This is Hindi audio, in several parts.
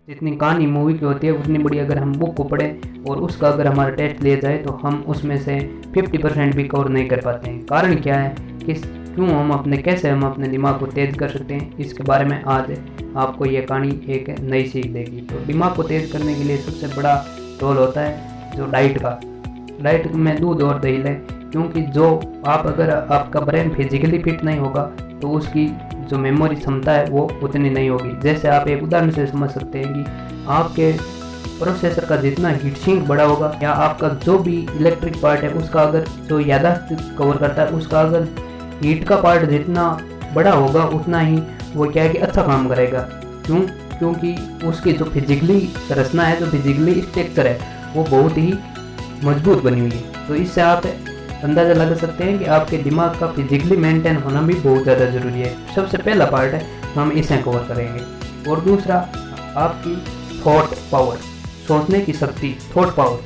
जितनी कहानी मूवी की होती है उतनी बड़ी अगर हम बुक को पढ़ें और उसका अगर हमारा टेस्ट लिया जाए तो हम उसमें से 50% भी कवर नहीं कर पाते हैं। कारण क्या है कि कैसे हम अपने दिमाग को तेज़ कर सकते हैं, इसके बारे में आज आपको ये कहानी एक नई सीख देगी। तो दिमाग को तेज़ करने के लिए सबसे बड़ा रोल होता है जो डाइट में दूध और दही लें, क्योंकि जो अगर आपका ब्रेन फिजिकली फिट नहीं होगा तो उसकी जो मेमोरी क्षमता है वो उतनी नहीं होगी। जैसे आप एक उदाहरण से समझ सकते हैं कि आपके प्रोसेसर का जितना हीट सिंक बड़ा होगा या आपका जो भी इलेक्ट्रिक पार्ट है उसका अगर जो याददाश्त कवर करता है उसका अगर हीट का पार्ट जितना बड़ा होगा उतना ही वो क्या है कि अच्छा काम करेगा। क्योंकि उसकी जो फिजिकली रचना है, जो फिजिकली स्ट्रक्चर है वो बहुत ही मजबूत बनी हुई है। तो इससे आप अंदाज़ा लगा सकते हैं कि आपके दिमाग का फिजिकली मेंटेन होना भी बहुत ज़्यादा ज़रूरी है। सबसे पहला पार्ट है, हम इसे कवर करेंगे। और दूसरा आपकी थॉट पावर, सोचने की शक्ति, थॉट पावर।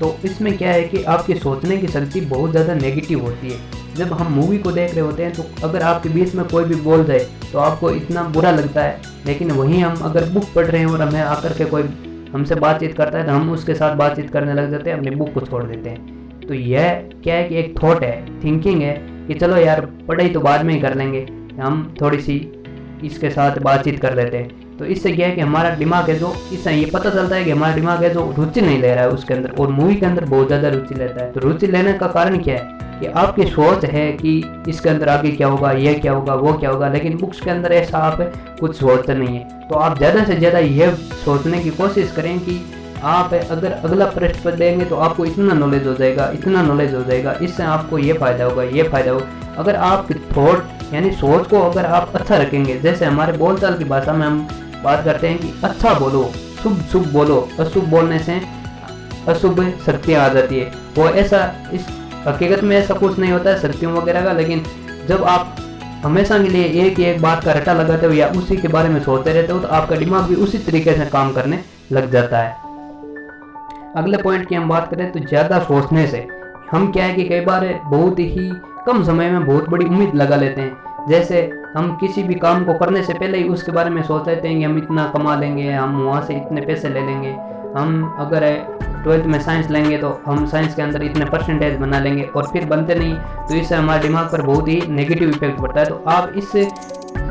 तो इसमें क्या है कि आपकी सोचने की शक्ति बहुत ज़्यादा नेगेटिव होती है। जब हम मूवी को देख रहे होते हैं तो अगर आपके बीच में कोई भी बोल जाए तो आपको इतना बुरा लगता है, लेकिन वहीं हम अगर बुक पढ़ रहे हैं और हमें आकर के कोई हमसे बातचीत करता है तो हम उसके साथ बातचीत करने लग जाते हैं, अपनी बुक को छोड़ देते हैं। तो यह क्या है कि एक थॉट है, थिंकिंग है कि चलो यार पढ़ाई तो बाद में ही कर लेंगे, हम थोड़ी सी इसके साथ बातचीत कर लेते हैं। तो इससे क्या है कि हमारा दिमाग है जो, इससे ये पता चलता है कि हमारा दिमाग है जो रुचि नहीं ले रहा है उसके अंदर, और मूवी के अंदर बहुत ज़्यादा रुचि लेता है। तो रुचि लेने का कारण क्या है कि आपकी सोच है कि इसके अंदर आगे क्या होगा, यह क्या होगा, वो क्या होगा, लेकिन बुक्स के अंदर ऐसा आप कुछ सोचते नहीं है। तो आप ज़्यादा से ज़्यादा यह सोचने की कोशिश करें कि आप अगर अगला पृष्ठ पर देंगे तो आपको इतना नॉलेज हो जाएगा, इससे आपको ये फ़ायदा होगा। अगर आप थॉट यानी सोच को अगर आप अच्छा रखेंगे, जैसे हमारे बोलचाल की भाषा में हम बात करते हैं कि अच्छा बोलो, शुभ बोलो, अशुभ बोलने से अशुभ शक्तियाँ आ जाती है। वो ऐसा इस हकीकत में ऐसा कुछ नहीं होता है शक्तियों वगैरह का, लेकिन जब आप हमेशा के लिए एक बात का रटा लगाते हो या उसी के बारे में सोचते रहते हो तो आपका दिमाग भी उसी तरीके से काम करने लग जाता है। अगले पॉइंट की हम बात करें तो ज़्यादा सोचने से हम क्या है कि कई बार बहुत ही कम समय में बहुत बड़ी उम्मीद लगा लेते हैं। जैसे हम किसी भी काम को करने से पहले ही उसके बारे में सोच लेते हैं कि हम इतना कमा लेंगे, हम वहाँ से इतने पैसे ले लेंगे, हम अगर 12th में साइंस लेंगे तो हम साइंस के अंदर इतने परसेंटेज बना लेंगे, और फिर बनते नहीं। तो इससे हमारे दिमाग पर बहुत ही नेगेटिव इफेक्ट पड़ता है। तो आप इससे,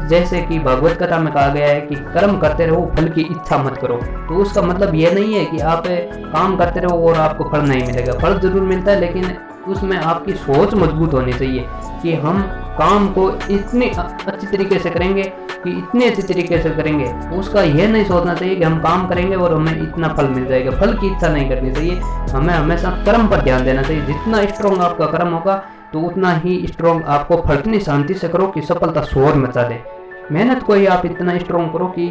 जैसे कि भागवत कथा में कहा गया है कि कर्म करते रहो, फल की इच्छा मत करो। तो उसका मतलब ये नहीं है कि आप काम करते रहो और आपको फल नहीं मिलेगा, फल जरूर मिलता है, लेकिन उसमें आपकी सोच मजबूत होनी चाहिए कि हम काम को इतनी अच्छी तरीके से करेंगे कि इतने अच्छी तरीके से करेंगे। उसका यह नहीं सोचना चाहिए कि हम काम करेंगे और हमें इतना फल मिल जाएगा, फल की इच्छा नहीं करनी चाहिए। हमें हमेशा कर्म पर ध्यान देना चाहिए। जितना स्ट्रॉन्ग आपका कर्म होगा तो उतना ही स्ट्रॉन्ग आपको फल। इतनी शांति से करो कि सफलता शोर मचा दे। मेहनत को ही आप इतना स्ट्रॉन्ग करो कि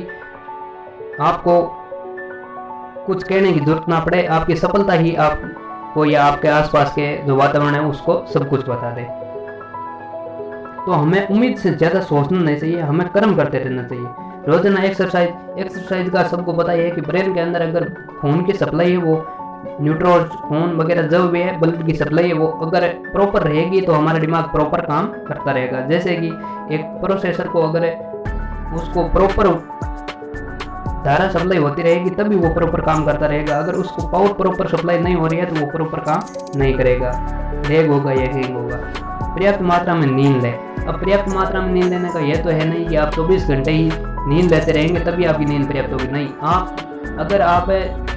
आपको कुछ कहने की जरूरत ना पड़े, आपकी सफलता ही आपको या आपके आसपास के जो वातावरण है उसको सब कुछ बता दे। तो हमें उम्मीद से ज़्यादा सोचना नहीं चाहिए, हमें कर्म करते रहना चाहिए। रोजाना एक्सरसाइज का सबको पता है कि ब्रेन के अंदर अगर खून की सप्लाई है, वो न्यूट्रॉन्स, खून वगैरह जो भी है, ब्लड की सप्लाई है, वो अगर प्रॉपर रहेगी तो हमारा दिमाग प्रॉपर काम करता रहेगा। जैसे कि एक प्रोसेसर को अगर उसको प्रॉपर धारा सप्लाई होती रहेगी तभी वो प्रॉपर काम करता रहेगा। अगर उसको पावर प्रॉपर सप्लाई नहीं हो रही है तो वो प्रॉपर काम नहीं करेगा, लैग होगा या हैंग होगा। पर्याप्त मात्रा में नींद लें। अब पर्याप्त मात्रा में नींद लेने का यह तो है नहीं कि आप 24 घंटे ही नींद लेते रहेंगे तभी आपकी नींद पर्याप्त होगी, नहीं। अगर आप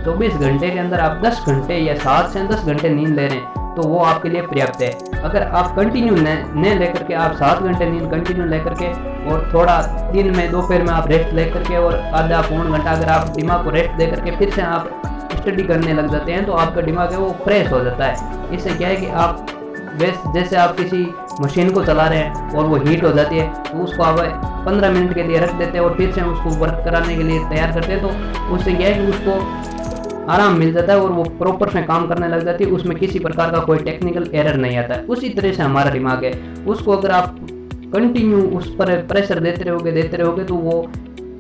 24 घंटे के अंदर आप 10 घंटे या 7 से 10 घंटे नींद ले रहे हैं तो वो आपके लिए पर्याप्त है। अगर आप कंटिन्यू न लेकर के आप 7 घंटे नींद कंटिन्यू लेकर के और थोड़ा दिन में दोपहर में आप रेस्ट लेकर के और आधा पौन घंटा अगर आप दिमाग को रेस्ट दे करके फिर से आप स्टडी करने लग जाते हैं तो आपका दिमाग है वो फ्रेश हो जाता है। इससे क्या है कि आप जैसे आप किसी मशीन को चला रहे हैं और वो हीट हो जाती है तो उसको आप 15 मिनट के लिए रख देते हैं और फिर से उसको वर्क कराने के लिए तैयार करते हैं, तो उससे क्या है कि उसको आराम मिल जाता है और वो प्रॉपर से काम करने लग जाती है। उसमें किसी प्रकार का कोई टेक्निकल एरर नहीं आता है। उसी तरह से हमारा दिमाग है, उसको अगर आप कंटिन्यू उस पर प्रेशर देते रहोगे तो वो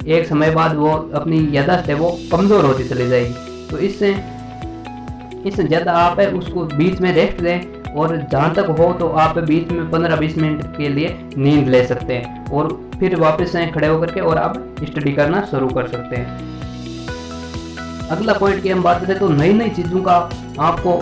एक समय बाद वो अपनी याददाश्त है वो कमज़ोर होती चली जाएगी। तो इससे ज़्यादा आप है उसको बीच में रेस्ट दें, और जहाँ तक हो तो आप बीच में 15-20 मिनट के लिए नींद ले सकते हैं और फिर वापस से खड़े होकर के और आप स्टडी करना शुरू कर सकते हैं। अगला पॉइंट की हम बात करें तो नई नई चीज़ों का आपको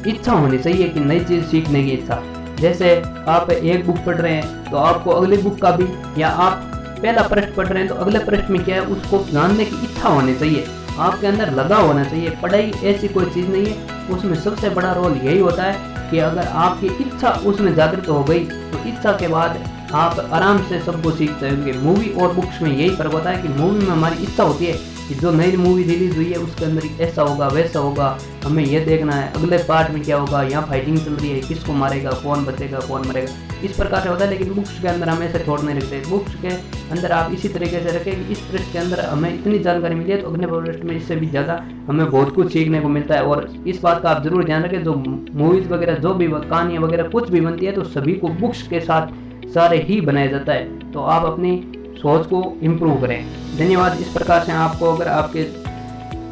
इच्छा होनी चाहिए कि नई चीज़ सीखने की इच्छा। जैसे आप एक बुक पढ़ रहे हैं तो आपको अगली बुक का भी, या आप पहला पृष्ठ पढ़ रहे हैं तो अगले पृष्ठ में क्या है उसको जानने की इच्छा होनी चाहिए, आपके अंदर लगाव होना चाहिए। पढ़ाई ऐसी कोई चीज़ नहीं है, उसमें सबसे बड़ा रोल यही होता है कि अगर आपकी इच्छा उसमें जागृत हो गई तो इच्छा के बाद आप आराम से सबको सीखते होंगे। मूवी और बुक्स में यही फर्क होता है कि मूवी में हमारी इच्छा होती है कि जो नई मूवी रिलीज हुई है उसके अंदर ऐसा होगा वैसा होगा, हमें ये देखना है, अगले पार्ट में क्या होगा, यहाँ फाइटिंग चल रही है, किसको मारेगा, कौन बचेगा, कौन मरेगा, इस प्रकार से होता है। लेकिन बुक्स के अंदर हम ऐसे छोड़ नहीं रखते। बुक्स के अंदर आप इसी तरीके से रखें कि इस पृष्ठ के अंदर हमें इतनी जानकारी मिली है तो अगले पृष्ठ में इससे भी ज़्यादा हमें बहुत कुछ सीखने को मिलता है। और इस बात का आप जरूर ध्यान रखें, जो मूवीज़ वगैरह जो भी कहानियाँ वगैरह कुछ भी बनती है तो सभी को बुक्स के साथ सारे ही बनाया जाता है। तो आप अपनी सोच को इम्प्रूव करें। धन्यवाद। इस प्रकार से आपको अगर आपके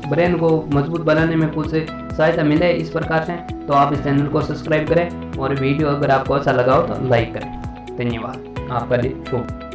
ब्रेन को मजबूत बनाने में कुछ सहायता मिले इस प्रकार से तो आप इस चैनल को सब्सक्राइब करें और वीडियो अगर आपको अच्छा लगा हो तो लाइक करें। धन्यवाद। आपका दिन शुभ।